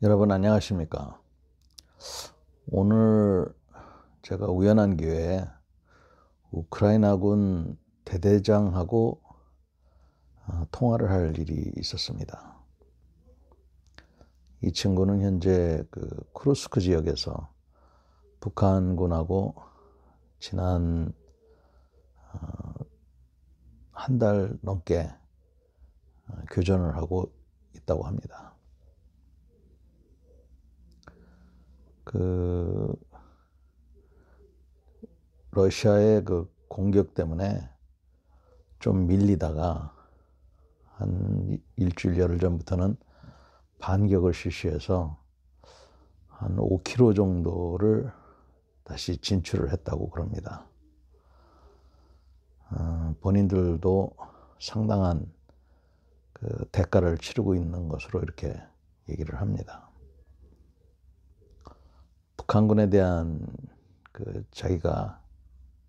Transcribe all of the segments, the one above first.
여러분 안녕하십니까? 오늘 제가 우연한 기회에 우크라이나군 대대장하고 통화를 할 일이 있었습니다. 이 친구는 현재 쿠르스크 지역에서 북한군하고 지난 한 달 넘게 교전을 하고 있다고 합니다. 러시아의 공격 때문에 좀 밀리다가 한 일주일 열흘 전부터는 반격을 실시해서 한 5km 정도를 다시 진출을 했다고 그럽니다. 본인들도 상당한 대가를 치르고 있는 것으로 이렇게 얘기를 합니다. 북한군에 대한 자기가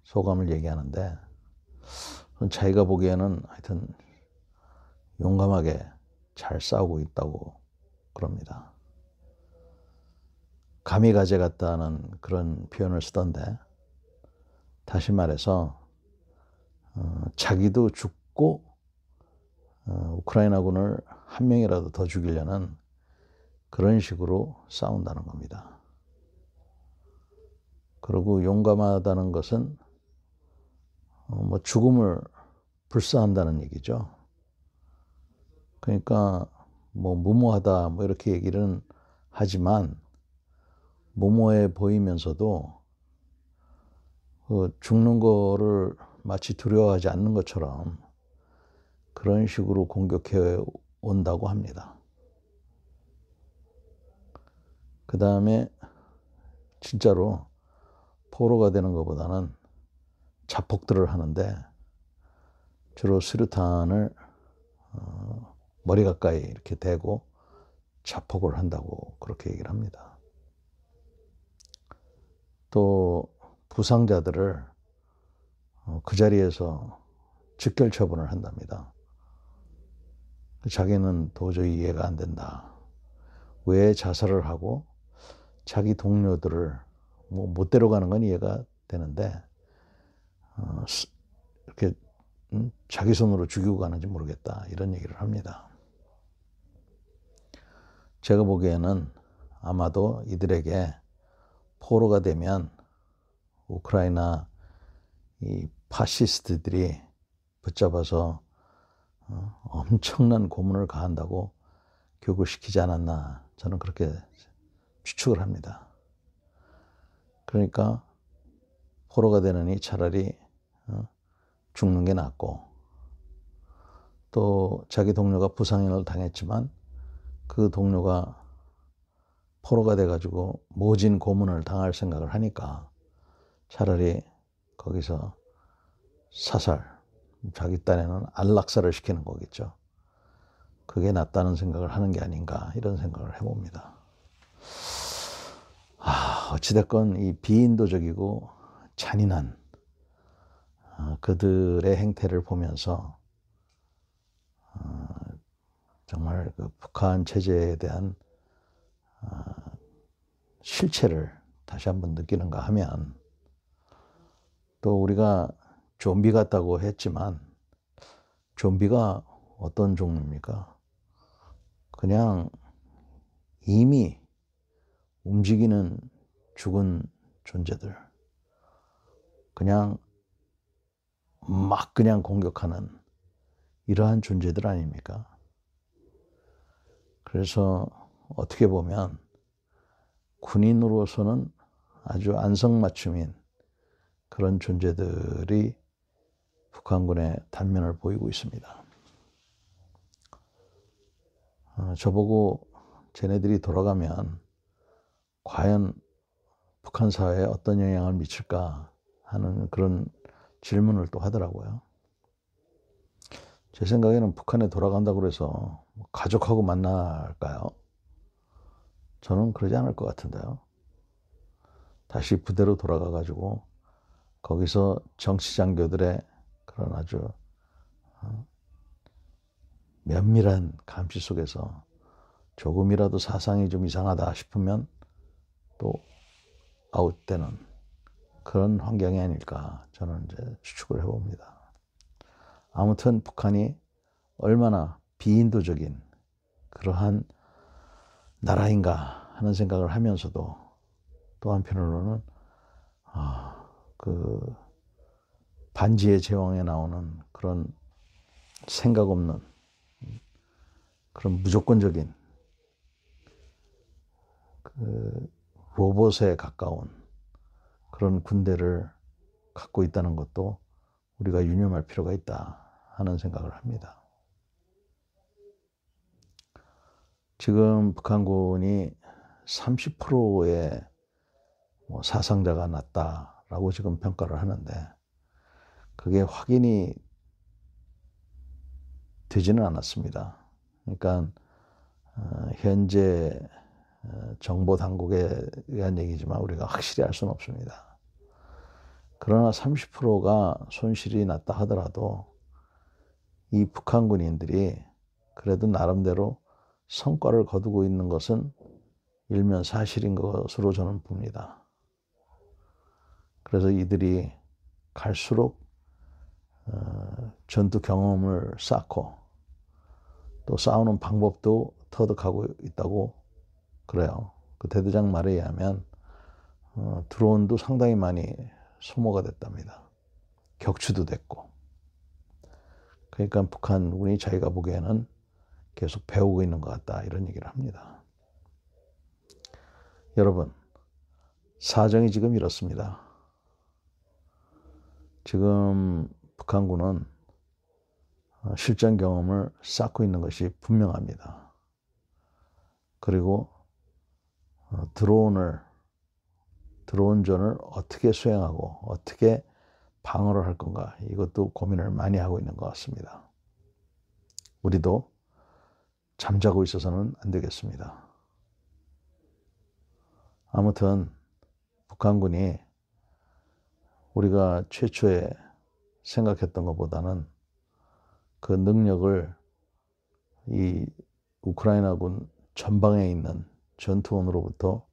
소감을 얘기하는데 자기가 보기에는 하여튼 용감하게 잘 싸우고 있다고 그럽니다. 가미가제 같다는 그런 표현을 쓰던데, 다시 말해서 자기도 죽고 우크라이나군을 한 명이라도 더 죽이려는 그런 식으로 싸운다는 겁니다. 그리고 용감하다는 것은 죽음을 불사한다는 얘기죠. 그러니까 무모하다 이렇게 얘기는 하지만 무모해 보이면서도 죽는 거를 마치 두려워하지 않는 것처럼 그런 식으로 공격해 온다고 합니다. 그 다음에 진짜로 포로가 되는 것보다는 자폭들을 하는데 주로 수류탄을 머리 가까이 이렇게 대고 자폭을 한다고 그렇게 얘기를 합니다. 또 부상자들을 그 자리에서 즉결 처분을 한답니다. 자기는 도저히 이해가 안 된다. 왜 자살을 하고 자기 동료들을 못 데려가는 건 이해가 되는데 이렇게 자기 손으로 죽이고 가는지 모르겠다, 이런 얘기를 합니다. 제가 보기에는 아마도 이들에게 포로가 되면 우크라이나 이 파시스트들이 붙잡아서 엄청난 고문을 가한다고 교구시키지 않았나, 저는 그렇게 추측을 합니다. 그러니까 포로가 되느니 차라리 죽는 게 낫고, 또 자기 동료가 부상을 당했지만 그 동료가 포로가 돼가지고 모진 고문을 당할 생각을 하니까 차라리 거기서 사살, 자기 딴에는 안락사를 시키는 거겠죠. 그게 낫다는 생각을 하는 게 아닌가, 이런 생각을 해봅니다. 어찌됐건 이 비인도적이고 잔인한 그들의 행태를 보면서 정말 북한 체제에 대한 실체를 다시 한번 느끼는가 하면, 또 우리가 좀비 같다고 했지만 좀비가 어떤 종류입니까? 그냥 이미 움직이는 죽은 존재들, 그냥 공격하는 이러한 존재들 아닙니까? 그래서 어떻게 보면 군인으로서는 아주 안성맞춤인 그런 존재들이 북한군의 단면을 보이고 있습니다. 저보고 쟤네들이 돌아가면 과연 북한 사회에 어떤 영향을 미칠까 하는 그런 질문을 또 하더라고요. 제 생각에는 북한에 돌아간다고 해서 가족하고 만날까요? 저는 그러지 않을 것 같은데요. 다시 부대로 돌아가가지고 거기서 정치장교들의 그런 아주 면밀한 감시 속에서 조금이라도 사상이 좀 이상하다 싶으면 또 아웃되는 그런 환경이 아닐까 저는 이제 추측을 해봅니다. 아무튼 북한이 얼마나 비인도적인 그러한 나라인가 하는 생각을 하면서도 또 한편으로는 그 반지의 제왕에 나오는 그런 생각 없는 그런 무조건적인 그 로봇에 가까운 그런 군대를 갖고 있다는 것도 우리가 유념할 필요가 있다 하는 생각을 합니다. 지금 북한군이 30%의 사상자가 났다라고 지금 평가를 하는데 그게 확인이 되지는 않았습니다. 그러니까 현재 정보 당국에 의한 얘기지만 우리가 확실히 알 수는 없습니다. 그러나 30%가 손실이 났다 하더라도 이 북한 군인들이 그래도 나름대로 성과를 거두고 있는 것은 일면 사실인 것으로 저는 봅니다. 그래서 이들이 갈수록 전투 경험을 쌓고 또 싸우는 방법도 터득하고 있다고 그래요. 그 대대장 말에 의하면 드론도 상당히 많이 소모가 됐답니다. 격추도 됐고. 그러니까 북한군이 자기가 보기에는 계속 배우고 있는 것 같다 이런 얘기를 합니다. 여러분, 사정이 지금 이렇습니다. 지금 북한군은 실전 경험을 쌓고 있는 것이 분명합니다. 그리고 드론전을 어떻게 수행하고 어떻게 방어를 할 건가 이것도 고민을 많이 하고 있는 것 같습니다. 우리도 잠자고 있어서는 안 되겠습니다. 아무튼 북한군이 우리가 최초에 생각했던 것보다는 그 능력을 이 우크라이나군 전방에 있는 전투원으로부터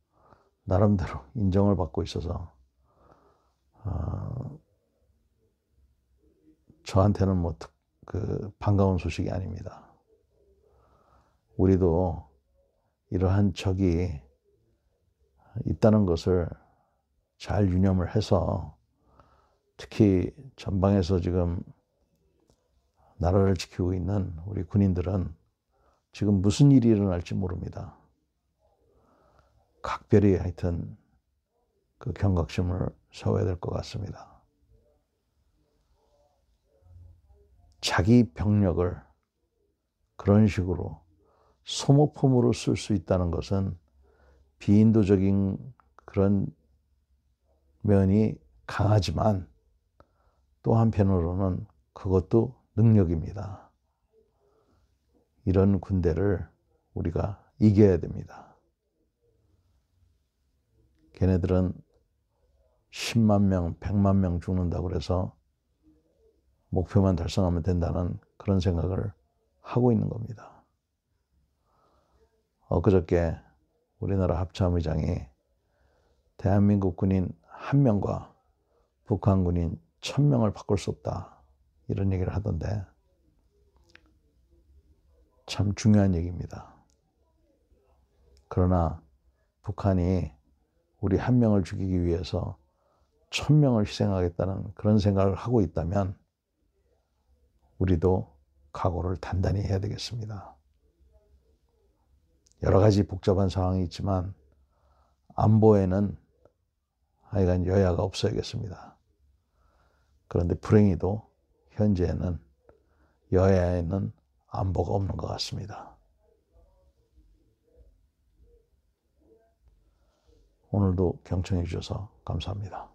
나름대로 인정을 받고 있어서 저한테는 반가운 소식이 아닙니다. 우리도 이러한 적이 있다는 것을 잘 유념을 해서 특히 전방에서 지금 나라를 지키고 있는 우리 군인들은 지금 무슨 일이 일어날지 모릅니다. 각별히 하여튼 그 경각심을 세워야 될 것 같습니다. 자기 병력을 그런 식으로 소모품으로 쓸 수 있다는 것은 비인도적인 그런 면이 강하지만 또 한편으로는 그것도 능력입니다. 이런 군대를 우리가 이겨야 됩니다. 걔네들은 10만 명, 100만 명 죽는다고 그래서 목표만 달성하면 된다는 그런 생각을 하고 있는 겁니다. 엊그저께 우리나라 합참의장이 대한민국 군인 1명과 북한 군인 1000명을 바꿀 수 없다 이런 얘기를 하던데 참 중요한 얘기입니다. 그러나 북한이 우리 1명을 죽이기 위해서 1000명을 희생하겠다는 그런 생각을 하고 있다면 우리도 각오를 단단히 해야 되겠습니다. 여러 가지 복잡한 상황이 있지만 안보에는 하여간 여야가 없어야겠습니다. 그런데 불행히도 현재는 여야에는 안보가 없는 것 같습니다. 오늘도 경청해 주셔서 감사합니다.